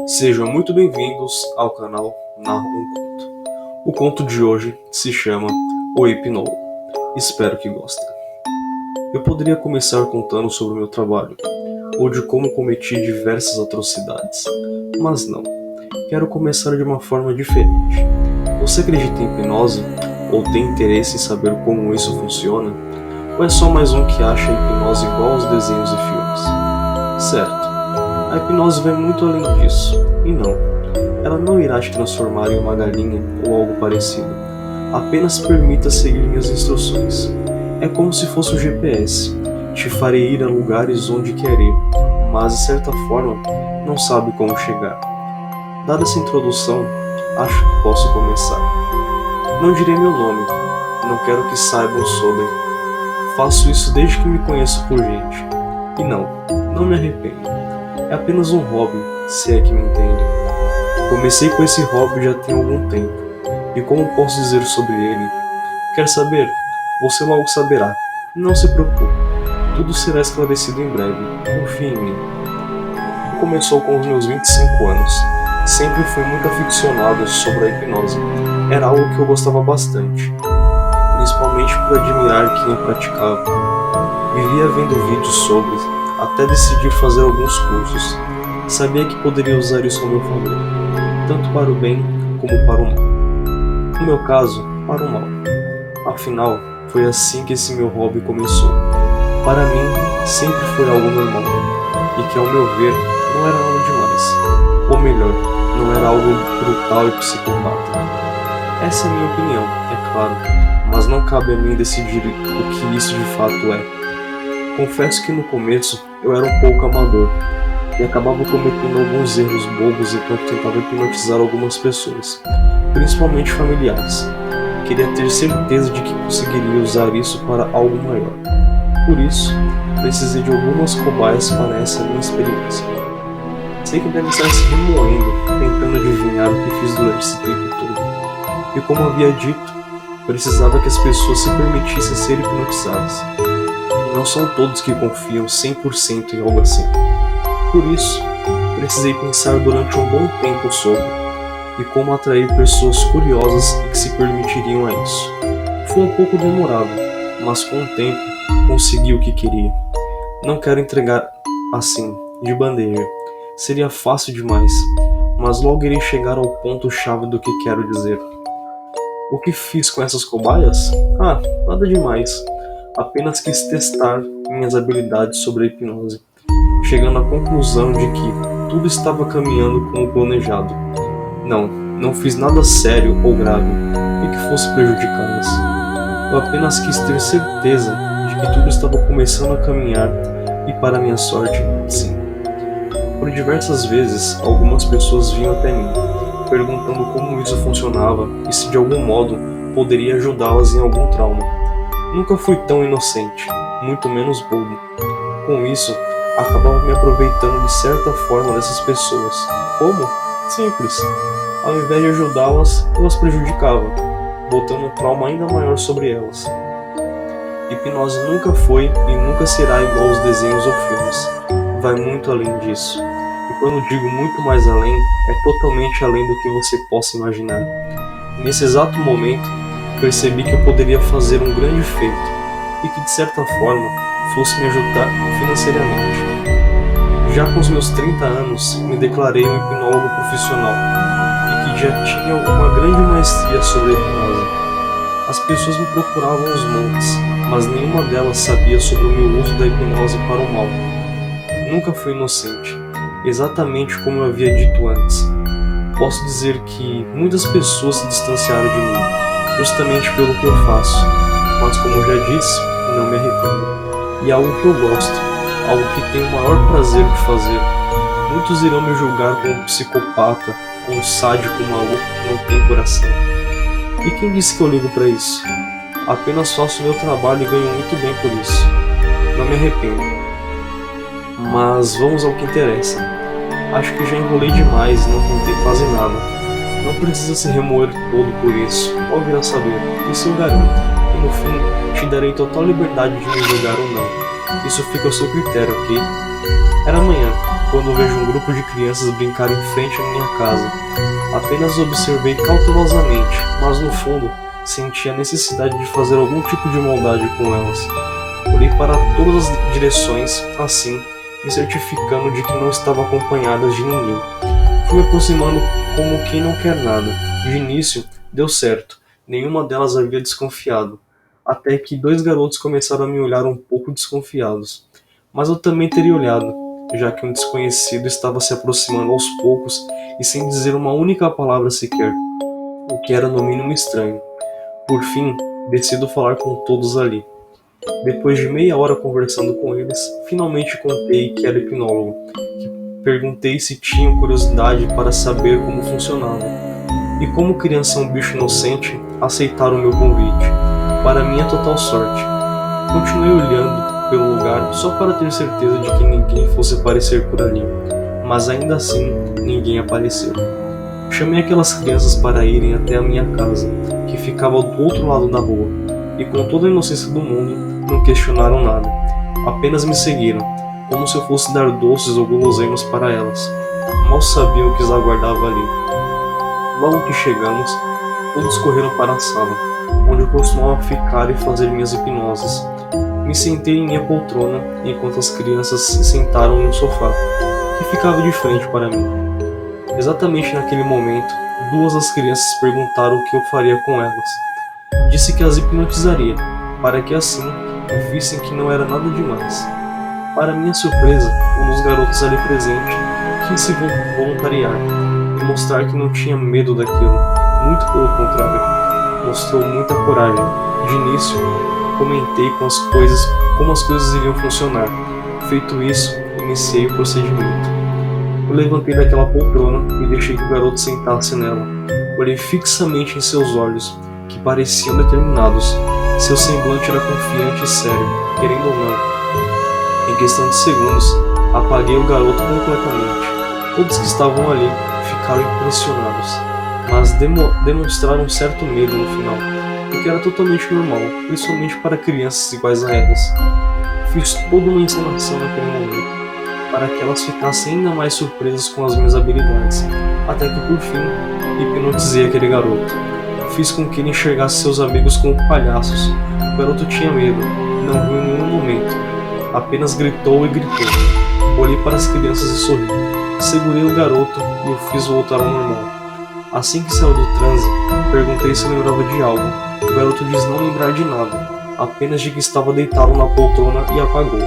Sejam muito bem-vindos ao canal Narro um Conto. O conto de hoje se chama O Hipnólogo. Espero que gostem. Eu poderia começar contando sobre o meu trabalho, ou de como cometi diversas atrocidades, mas não. Quero começar de uma forma diferente. Você acredita em hipnose? Ou tem interesse em saber como isso funciona? Ou é só mais um que acha a hipnose igual aos desenhos e filmes? Certo. A hipnose vai muito além disso. E não, ela não irá te transformar em uma galinha ou algo parecido. Apenas permita seguir minhas instruções. É como se fosse um GPS. Te farei ir a lugares onde quer ir, mas de certa forma não sabe como chegar. Dada essa introdução, acho que posso começar. Não direi meu nome, não quero que saibam sobre. Faço isso desde que me conheço por gente. E não me arrependo. É apenas um hobby, se é que me entende. Comecei com esse hobby já tem algum tempo. E como posso dizer sobre ele? Quer saber? Você logo saberá. Não se preocupe. Tudo será esclarecido em breve. Confie em mim. Começou com os meus 25 anos. Sempre fui muito aficionado sobre a hipnose. Era algo que eu gostava bastante. Principalmente por admirar quem praticava. Vivia vendo vídeos sobre, até decidir fazer alguns cursos. Sabia que poderia usar isso ao meu favor, tanto para o bem como para o mal. No meu caso, para o mal. Afinal, foi assim que esse meu hobby começou. Para mim, sempre foi algo normal, e que ao meu ver, não era nada demais. Ou melhor, não era algo brutal e psicopata. Essa é a minha opinião, é claro, mas não cabe a mim decidir o que isso de fato é. Confesso que no começo eu era um pouco amador e acabava cometendo alguns erros bobos enquanto tentava hipnotizar algumas pessoas, principalmente familiares. Queria ter certeza de que conseguiria usar isso para algo maior. Por isso, precisei de algumas cobaias para essa minha experiência. Sei que deve estar se remoendo, tentando adivinhar o que fiz durante esse tempo todo. E como havia dito, precisava que as pessoas se permitissem ser hipnotizadas. Não são todos que confiam 100% em algo assim. Por isso, precisei pensar durante um bom tempo sobre e como atrair pessoas curiosas e que se permitiriam a isso. Foi um pouco demorado, mas com o tempo consegui o que queria. Não quero entregar assim, de bandeja. Seria fácil demais, mas logo irei chegar ao ponto-chave do que quero dizer. O que fiz com essas cobaias? Nada demais. Apenas quis testar minhas habilidades sobre a hipnose, chegando à conclusão de que tudo estava caminhando como planejado. Não fiz nada sério ou grave e que fosse prejudicá-las. Eu apenas quis ter certeza de que tudo estava começando a caminhar e, para minha sorte, sim. Por diversas vezes, algumas pessoas vinham até mim, perguntando como isso funcionava e se de algum modo poderia ajudá-las em algum trauma. Nunca fui tão inocente, muito menos bobo. Com isso, acabava me aproveitando de certa forma dessas pessoas. Como? Simples. Ao invés de ajudá-las, eu as prejudicava, botando um trauma ainda maior sobre elas. Hipnose nunca foi e nunca será igual aos desenhos ou filmes. Vai muito além disso. E quando digo muito mais além, é totalmente além do que você possa imaginar. Nesse exato momento, percebi que eu poderia fazer um grande feito e que de certa forma fosse me ajudar financeiramente. Já com os meus 30 anos, me declarei um hipnólogo profissional e que já tinha uma grande maestria sobre a hipnose. As pessoas me procuravam aos montes, mas nenhuma delas sabia sobre o meu uso da hipnose para o mal. Nunca fui inocente, exatamente como eu havia dito antes. Posso dizer que muitas pessoas se distanciaram de mim, justamente pelo que eu faço, mas como eu já disse, não me arrependo. E é algo que eu gosto, algo que tenho o maior prazer de fazer. Muitos irão me julgar como um psicopata, como um sádico maluco que não tem coração. E quem disse que eu ligo pra isso? Apenas faço o meu trabalho e ganho muito bem por isso. Não me arrependo. Mas vamos ao que interessa. Acho que já enrolei demais e não contei quase nada. Não precisa se remoer todo por isso, ou vir a saber, isso eu garanto, e no fim te darei total liberdade de me julgar ou não. Isso fica ao seu critério, ok? Era manhã, quando vejo um grupo de crianças brincar em frente à minha casa. Apenas observei cautelosamente, mas no fundo senti a necessidade de fazer algum tipo de maldade com elas. Olhei para todas as direções, assim, me certificando de que não estava acompanhadas de ninguém. Fui me aproximando como quem não quer nada. De início, deu certo. Nenhuma delas havia desconfiado. Até que 2 garotos começaram a me olhar um pouco desconfiados. Mas eu também teria olhado, já que um desconhecido estava se aproximando aos poucos e sem dizer uma única palavra sequer, o que era no mínimo estranho. Por fim, decido falar com todos ali. Depois de meia hora conversando com eles, finalmente contei que era hipnólogo. Perguntei se tinham curiosidade para saber como funcionava. E como criança é um bicho inocente, aceitaram o meu convite. Para minha total sorte. Continuei olhando pelo lugar só para ter certeza de que ninguém fosse aparecer por ali. Mas ainda assim, ninguém apareceu. Chamei aquelas crianças para irem até a minha casa, que ficava do outro lado da rua, e com toda a inocência do mundo, não questionaram nada. Apenas me seguiram, como se eu fosse dar doces ou guloseimas para elas. Mal sabiam o que os aguardava ali. Logo que chegamos, todos correram para a sala, onde eu costumava ficar e fazer minhas hipnoses. Me sentei em minha poltrona, enquanto as crianças se sentaram em um sofá, que ficava de frente para mim. Exatamente naquele momento, 2 das crianças perguntaram o que eu faria com elas. Disse que as hipnotizaria, para que assim vissem que não era nada demais. Para minha surpresa, um dos garotos ali presente quis se voluntariar e mostrar que não tinha medo daquilo. Muito pelo contrário, mostrou muita coragem. De início, comentei como as coisas iriam funcionar. Feito isso, iniciei o procedimento. Eu levantei daquela poltrona e deixei que o garoto sentasse nela. Olhei fixamente em seus olhos, que pareciam determinados. Seu semblante era confiante e sério, querendo ou não. Em questão de segundos, apaguei o garoto completamente. Todos que estavam ali ficaram impressionados, mas demonstraram um certo medo no final, o que era totalmente normal, principalmente para crianças iguais a elas. Fiz toda uma encenação naquele momento, para que elas ficassem ainda mais surpresas com as minhas habilidades, até que por fim, hipnotizei aquele garoto. Fiz com que ele enxergasse seus amigos como palhaços. O garoto tinha medo, não riu em nenhum momento, apenas gritou e gritou. Olhei para as crianças e sorri. Segurei o garoto e o fiz voltar ao normal. Assim que saiu do transe, perguntei se lembrava de algo. O garoto disse não lembrar de nada, apenas de que estava deitado na poltrona e apagou.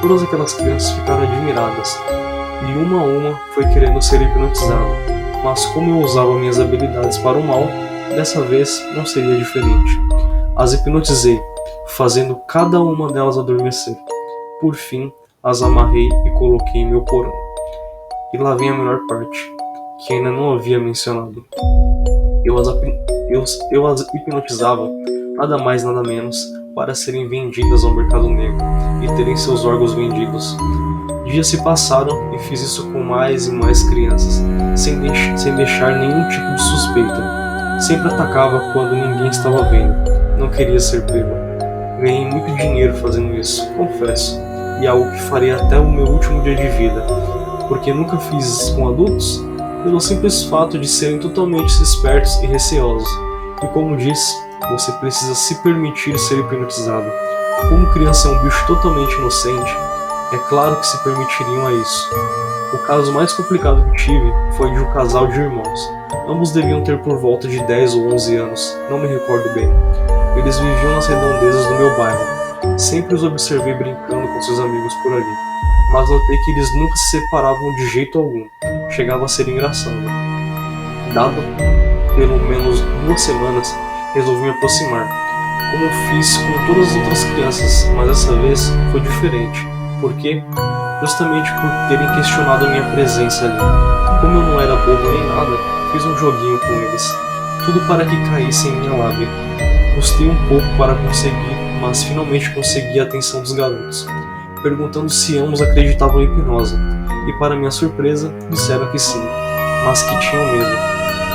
Todas aquelas crianças ficaram admiradas, e uma a uma foi querendo ser hipnotizada, mas como eu usava minhas habilidades para o mal, dessa vez não seria diferente. As hipnotizei, fazendo cada uma delas adormecer. Por fim, as amarrei e coloquei em meu porão. E lá vem a melhor parte, que ainda não havia mencionado. Eu as hipnotizava, nada mais nada menos, para serem vendidas ao mercado negro e terem seus órgãos vendidos. Dias se passaram e fiz isso com mais e mais crianças, sem deixar nenhum tipo de suspeita. Sempre atacava quando ninguém estava vendo, não queria ser pego. Ganhei muito dinheiro fazendo isso, confesso, e é algo que farei até o meu último dia de vida, porque nunca fiz isso com adultos, pelo simples fato de serem totalmente espertos e receosos. E como disse, você precisa se permitir ser hipnotizado. Como criança é um bicho totalmente inocente, é claro que se permitiriam a isso. O caso mais complicado que tive foi de um casal de irmãos. Ambos deviam ter por volta de 10 ou 11 anos, não me recordo bem. Eles viviam nas redondezas do meu bairro. Sempre os observei brincando com seus amigos por ali, mas notei que eles nunca se separavam de jeito algum. Chegava a ser engraçado. Dado pelo menos 2 semanas, resolvi me aproximar, como fiz com todas as outras crianças, mas dessa vez foi diferente. Por quê? Justamente por terem questionado a minha presença ali. Como eu não era bobo nem nada, fiz um joguinho com eles, tudo para que caísse em minha lábia. Custei um pouco para conseguir, mas finalmente consegui a atenção dos garotos, perguntando se ambos acreditavam em hipnose, e para minha surpresa, disseram que sim, mas que tinham medo.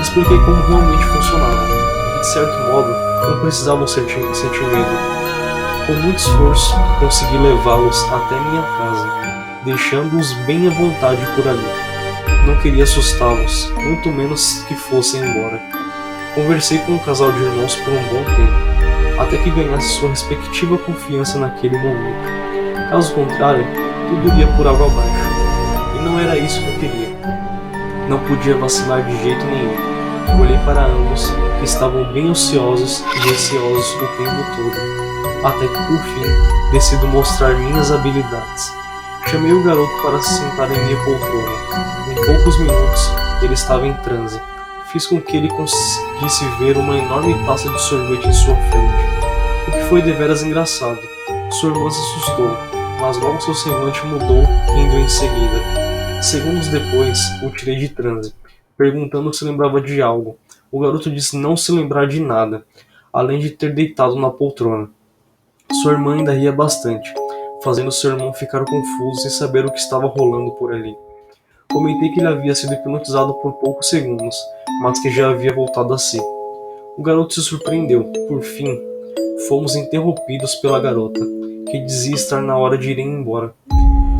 Expliquei como realmente funcionava, e de certo modo, não precisavam sentir medo. Com muito esforço, consegui levá-los até minha casa, deixando-os bem à vontade por ali. Não queria assustá-los, muito menos que fossem embora. Conversei com um casal de irmãos por um bom tempo, até que ganhasse sua respectiva confiança naquele momento. Caso contrário, tudo iria por água abaixo. E não era isso que eu queria. Não podia vacilar de jeito nenhum. Olhei para ambos, que estavam bem ociosos e receosos o tempo todo, até que por fim decido mostrar minhas habilidades. Chamei o garoto para se sentar em minha poltrona. Em poucos minutos, ele estava em transe. Fiz com que ele conseguisse ver uma enorme taça de sorvete em sua frente, o que foi deveras engraçado. Sua irmã se assustou, mas logo seu semblante mudou, rindo em seguida. Segundos depois, o tirei de transe, perguntando se lembrava de algo. O garoto disse não se lembrar de nada, além de ter deitado na poltrona. Sua irmã ainda ria bastante, fazendo seu irmão ficar confuso sem saber o que estava rolando por ali. Comentei que ele havia sido hipnotizado por poucos segundos, mas que já havia voltado a si. O garoto se surpreendeu. Por fim, fomos interrompidos pela garota, que dizia estar na hora de ir embora.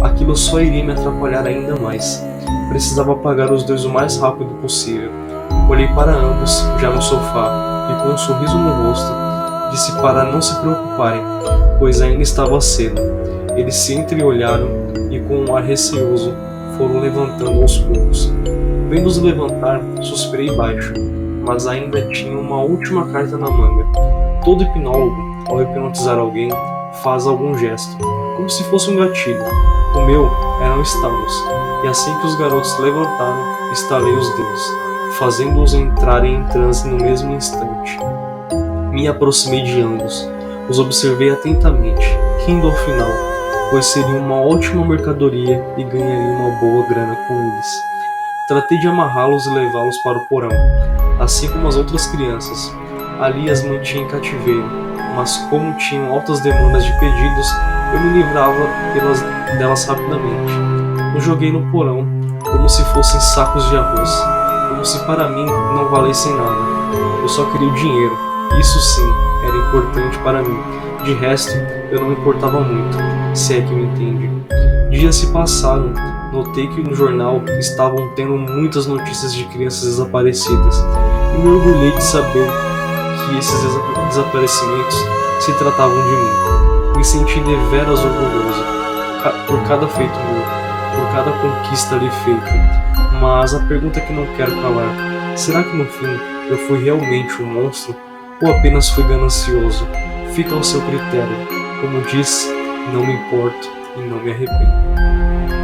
Aquilo só iria me atrapalhar ainda mais. Precisava apagar os dois o mais rápido possível. Olhei para ambos, já no sofá, e com um sorriso no rosto, disse para não se preocuparem, pois ainda estava cedo. Eles se entreolharam e, com um ar receoso, foram levantando aos poucos. Vendo-os levantar, suspirei baixo, mas ainda tinha uma última carta na manga. Todo hipnólogo, ao hipnotizar alguém, faz algum gesto, como se fosse um gatilho. O meu eram estalos, e assim que os garotos levantaram, estalei os dedos, fazendo-os entrarem em transe no mesmo instante. Me aproximei de ambos, os observei atentamente, rindo ao final, pois seria uma ótima mercadoria e ganharia uma boa grana com eles. Tratei de amarrá-los e levá-los para o porão, assim como as outras crianças. Ali as mantinha em cativeiro, mas como tinham altas demandas de pedidos, eu me livrava delas rapidamente. Os joguei no porão, como se fossem sacos de arroz, como se para mim não valessem nada. Eu só queria o dinheiro, isso sim, era importante para mim. De resto, eu não me importava muito, se é que me entende. Dias se passaram, notei que no jornal estavam tendo muitas notícias de crianças desaparecidas, e me orgulhei de saber que esses desaparecimentos se tratavam de mim. Me senti deveras orgulhoso por cada feito meu, por cada conquista ali feita. Mas a pergunta que não quero calar: será que no fim eu fui realmente um monstro ou apenas fui ganancioso? Fica ao seu critério. Como diz, não me importo e não me arrependo.